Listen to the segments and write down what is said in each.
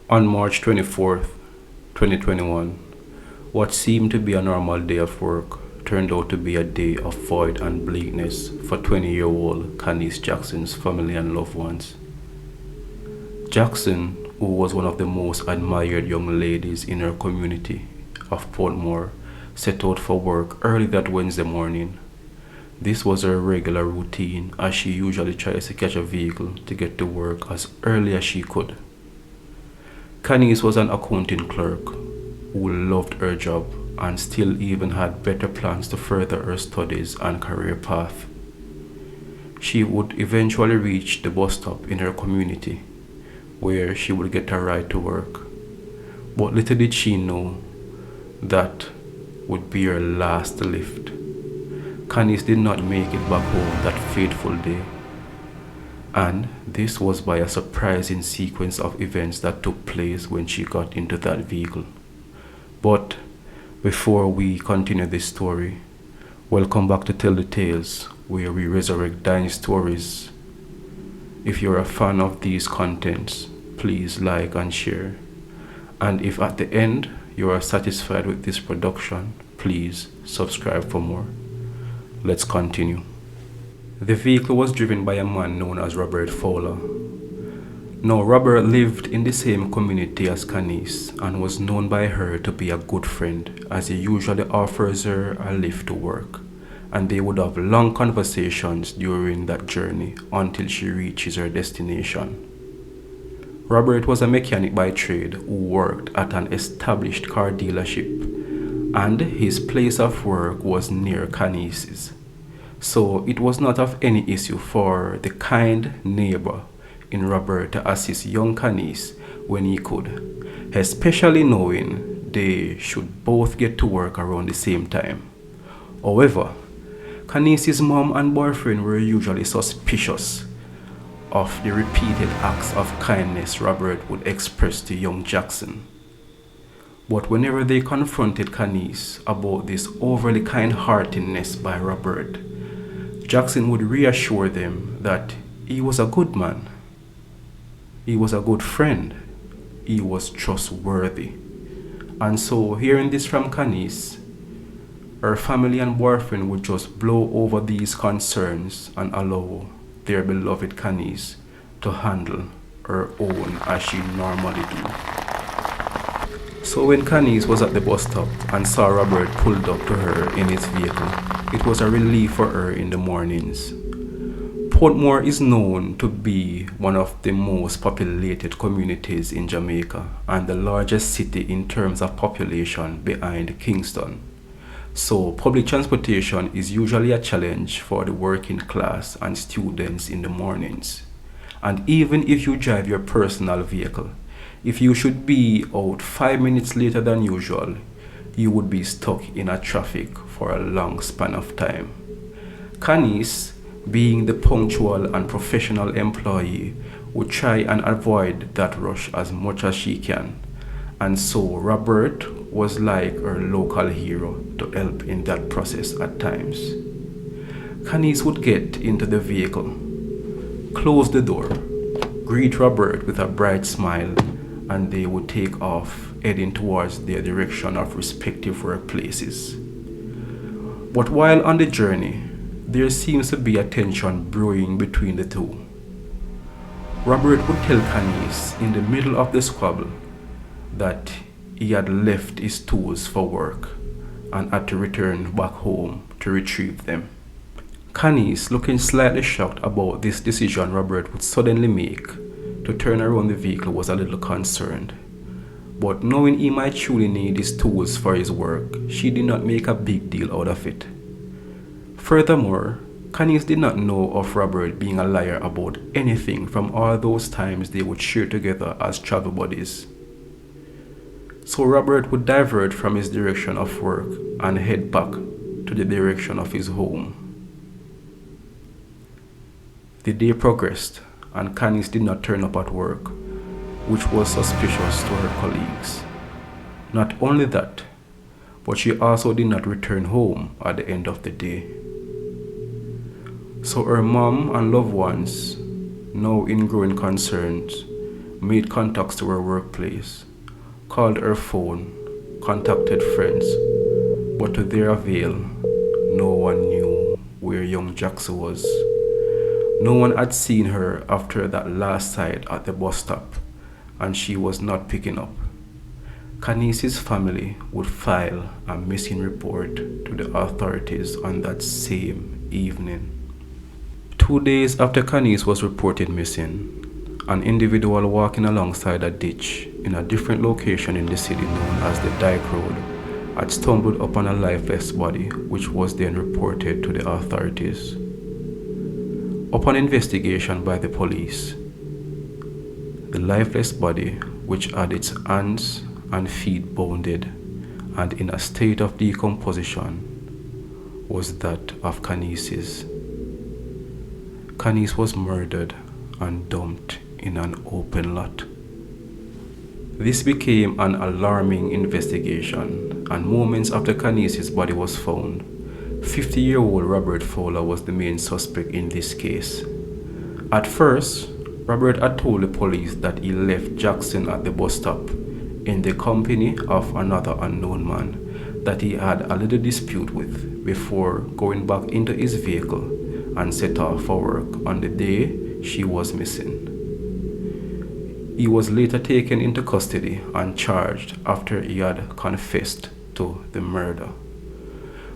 On March 24th, 2021, what seemed to be a normal day of work turned out to be a day of void and bleakness for 20-year-old Khanice Jackson's family and loved ones. Jackson, who was one of the most admired young ladies in her community of Portmore, set out for work early that Wednesday morning. This was her regular routine as she usually tries to catch a vehicle to get to work as early as she could. Khanice was an accounting clerk who loved her job and still even had better plans to further her studies and career path. She would eventually reach the bus stop in her community where she would get a ride to work. But little did she know that would be her last lift. Khanice did not make it back home that fateful day. And this was by a surprising sequence of events that took place when she got into that vehicle. But before we continue this story, welcome back to Tell the Tales, where we resurrect dying stories. If you're a fan of these contents, please like and share. And if at the end you are satisfied with this production, please subscribe for more. Let's continue. The vehicle was driven by a man known as Robert Fowler. Now, Robert lived in the same community as Khanice and was known by her to be a good friend, as he usually offers her a lift to work, and they would have long conversations during that journey until she reaches her destination. Robert was a mechanic by trade who worked at an established car dealership, and his place of work was near Khanice's. So it was not of any issue for the kind neighbor in Robert to assist young Khanice when he could, especially knowing they should both get to work around the same time. However, Khanice's mom and boyfriend were usually suspicious of the repeated acts of kindness Robert would express to young Jackson. But whenever they confronted Khanice about this overly kind-heartedness by Robert, Jackson would reassure them that he was a good man, he was a good friend, he was trustworthy. And so, hearing this from Khanice, her family and boyfriend would just blow over these concerns and allow their beloved Khanice to handle her own as she normally do. So when Khanice was at the bus stop and saw Robert pulled up to her in his vehicle, it was a relief for her in the mornings. Portmore is known to be one of the most populated communities in Jamaica and the largest city in terms of population behind Kingston. So public transportation is usually a challenge for the working class and students in the mornings. And even if you drive your personal vehicle, if you should be out 5 minutes later than usual, you would be stuck in a traffic for a long span of time. Khanice, being the punctual and professional employee, would try and avoid that rush as much as she can. And so Robert was like her local hero to help in that process at times. Khanice would get into the vehicle, close the door, greet Robert with a bright smile, and they would take off, heading towards their direction of respective workplaces. But while on the journey, there seems to be a tension brewing between the two. Robert would tell Khanice in the middle of the squabble that he had left his tools for work and had to return back home to retrieve them. Khanice, looking slightly shocked about this decision Robert would suddenly make to turn around the vehicle, was a little concerned. But knowing he might truly need his tools for his work, she did not make a big deal out of it. Furthermore, Khanice did not know of Robert being a liar about anything from all those times they would share together as travel buddies. So Robert would divert from his direction of work and head back to the direction of his home. The day progressed and Khanice did not turn up at work, which was suspicious to her colleagues. Not only that, but she also did not return home at the end of the day. So her mom and loved ones, now in growing concerns, made contacts to her workplace, called her phone, contacted friends, but to their avail, no one knew where young Jackson was. No one had seen her after that last sight at the bus stop, and she was not picking up. Khanice's family would file a missing report to the authorities on that same evening. 2 days after Khanice was reported missing, an individual walking alongside a ditch in a different location in the city known as the Dyke Road had stumbled upon a lifeless body, which was then reported to the authorities. Upon investigation by the police, the lifeless body, which had its hands and feet bounded and in a state of decomposition, was that of Khanice's. Khanice was murdered and dumped in an open lot. This became an alarming investigation, and moments after Khanice's body was found, 50-year-old Robert Fowler was the main suspect in this case. At first, Robert had told the police that he left Jackson at the bus stop in the company of another unknown man that he had a little dispute with before going back into his vehicle and set off for work on the day she was missing. He was later taken into custody and charged after he had confessed to the murder.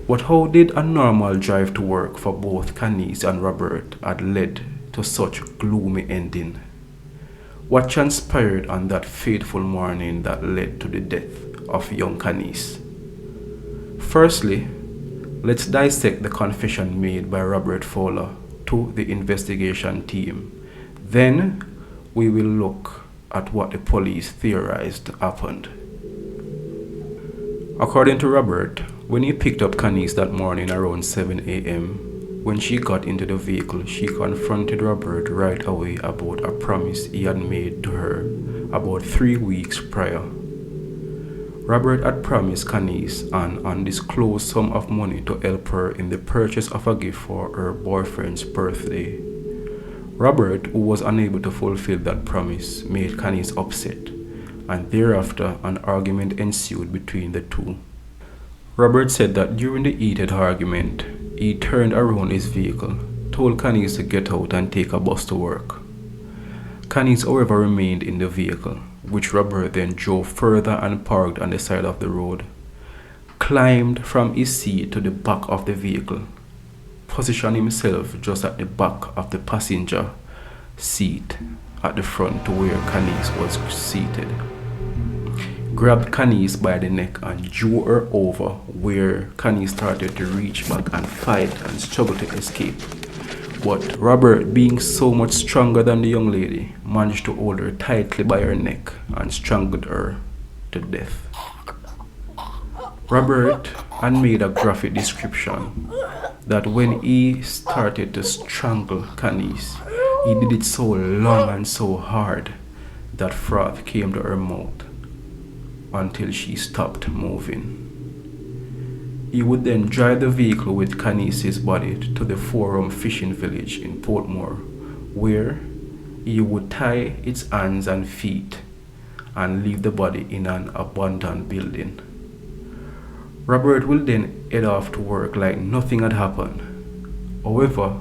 But how did a normal drive to work for both Khanice and Robert had led to such gloomy ending? What transpired on that fateful morning that led to the death of young Khanice? Firstly, let's dissect the confession made by Robert Fowler to the investigation team. Then we will look at what the police theorized happened. According to Robert, when he picked up Khanice that morning around 7 a.m., when she got into the vehicle, she confronted Robert right away about a promise he had made to her about 3 weeks prior. Robert had promised Khanice an undisclosed sum of money to help her in the purchase of a gift for her boyfriend's birthday. Robert, who was unable to fulfill that promise, made Khanice upset, and thereafter an argument ensued between the two. Robert said that during the heated argument, he turned around his vehicle, told Khanice to get out and take a bus to work. Khanice, however, remained in the vehicle, which Robert then drove further and parked on the side of the road, climbed from his seat to the back of the vehicle, positioned himself just at the back of the passenger seat at the front to where Khanice was seated, grabbed Khanice by the neck and drew her over, where Khanice started to reach back and fight and struggle to escape. But Robert, being so much stronger than the young lady, managed to hold her tightly by her neck and strangled her to death. Robert had made a graphic description that when he started to strangle Khanice, he did it so long and so hard that froth came to her mouth until she stopped moving. He would then drive the vehicle with Khanice's body to the Forum fishing village in Portmore, where he would tie its hands and feet and leave the body in an abandoned building. Robert will then head off to work like nothing had happened. However,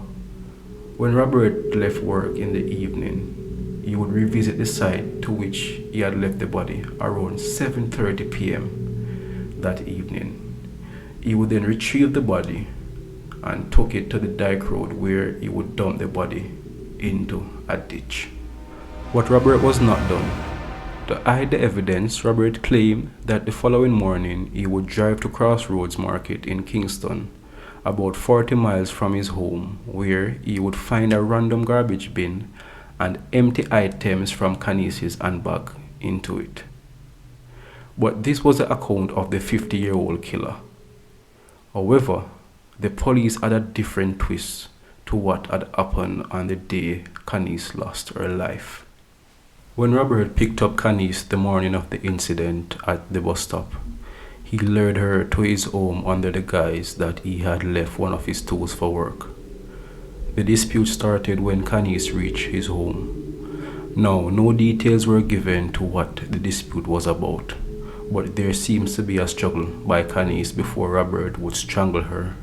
when Robert left work in the evening, he would revisit the site to which he had left the body around 7:30 p.m. that evening. He would then retrieve the body and took it to the Dyke Road, where he would dump the body into a ditch. What Robert was not done. To hide the evidence, Robert claimed that the following morning he would drive to Crossroads Market in Kingston, about 40 miles from his home, where he would find a random garbage bin and empty items from Khanice's handbag into it. But this was the account of the 50-year-old killer. However, the police had a different twist to what had happened on the day Khanice lost her life. When Robert picked up Khanice the morning of the incident at the bus stop, he lured her to his home under the guise that he had left one of his tools for work. The dispute started when Khanice reached his home. Now, no details were given to what the dispute was about, but there seems to be a struggle by Khanice before Robert would strangle her.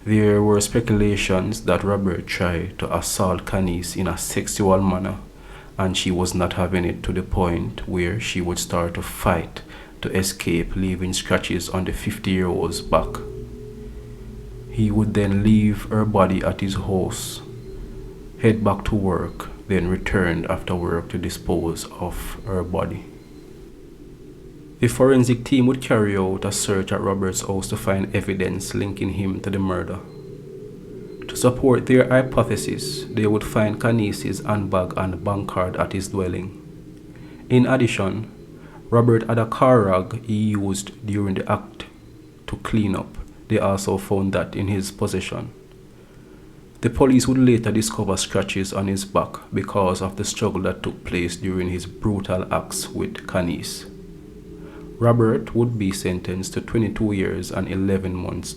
There were speculations that Robert tried to assault Khanice in a sexual manner, and she was not having it, to the point where she would start to fight to escape, leaving scratches on the 50-year-old's back. He would then leave her body at his house, head back to work, then returned after work to dispose of her body. The forensic team would carry out a search at Robert's house to find evidence linking him to the murder. To support their hypothesis, they would find Khanice's handbag and bank card at his dwelling. In addition, Robert had a car rag he used during the act to clean up. They also found that in his possession. The police would later discover scratches on his back because of the struggle that took place during his brutal acts with Khanice. Robert would be sentenced to 22 years and 11 months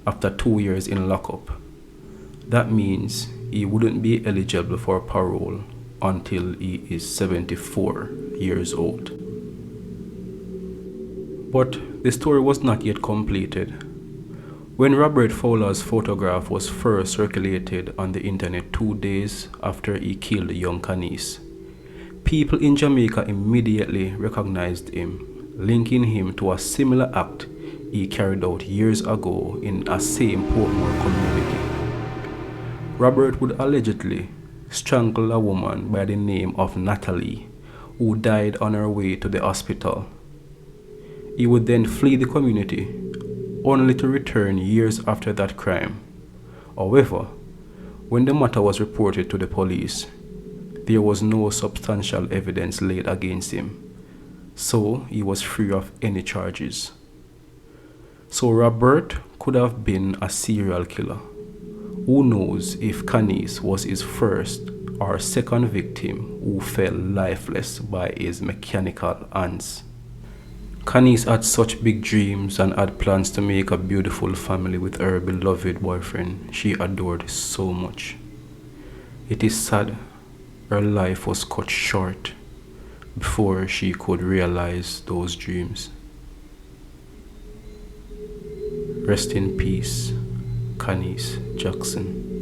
after 2 years in lockup. That means he wouldn't be eligible for parole until he is 74 years old. But the story was not yet completed. When Robert Fowler's photograph was first circulated on the internet 2 days after he killed young Khanice, people in Jamaica immediately recognized him, linking him to a similar act he carried out years ago in a same Portmore community. Robert would allegedly strangle a woman by the name of Natalie, who died on her way to the hospital. He would then flee the community, only to return years after that crime. However, when the matter was reported to the police, there was no substantial evidence laid against him, so he was free of any charges. So Robert could have been a serial killer. Who knows if Khanice was his first or second victim who fell lifeless by his mechanical hands. Khanice had such big dreams and had plans to make a beautiful family with her beloved boyfriend she adored so much. It is sad her life was cut short before she could realize those dreams. Rest in peace, Khanice Jackson.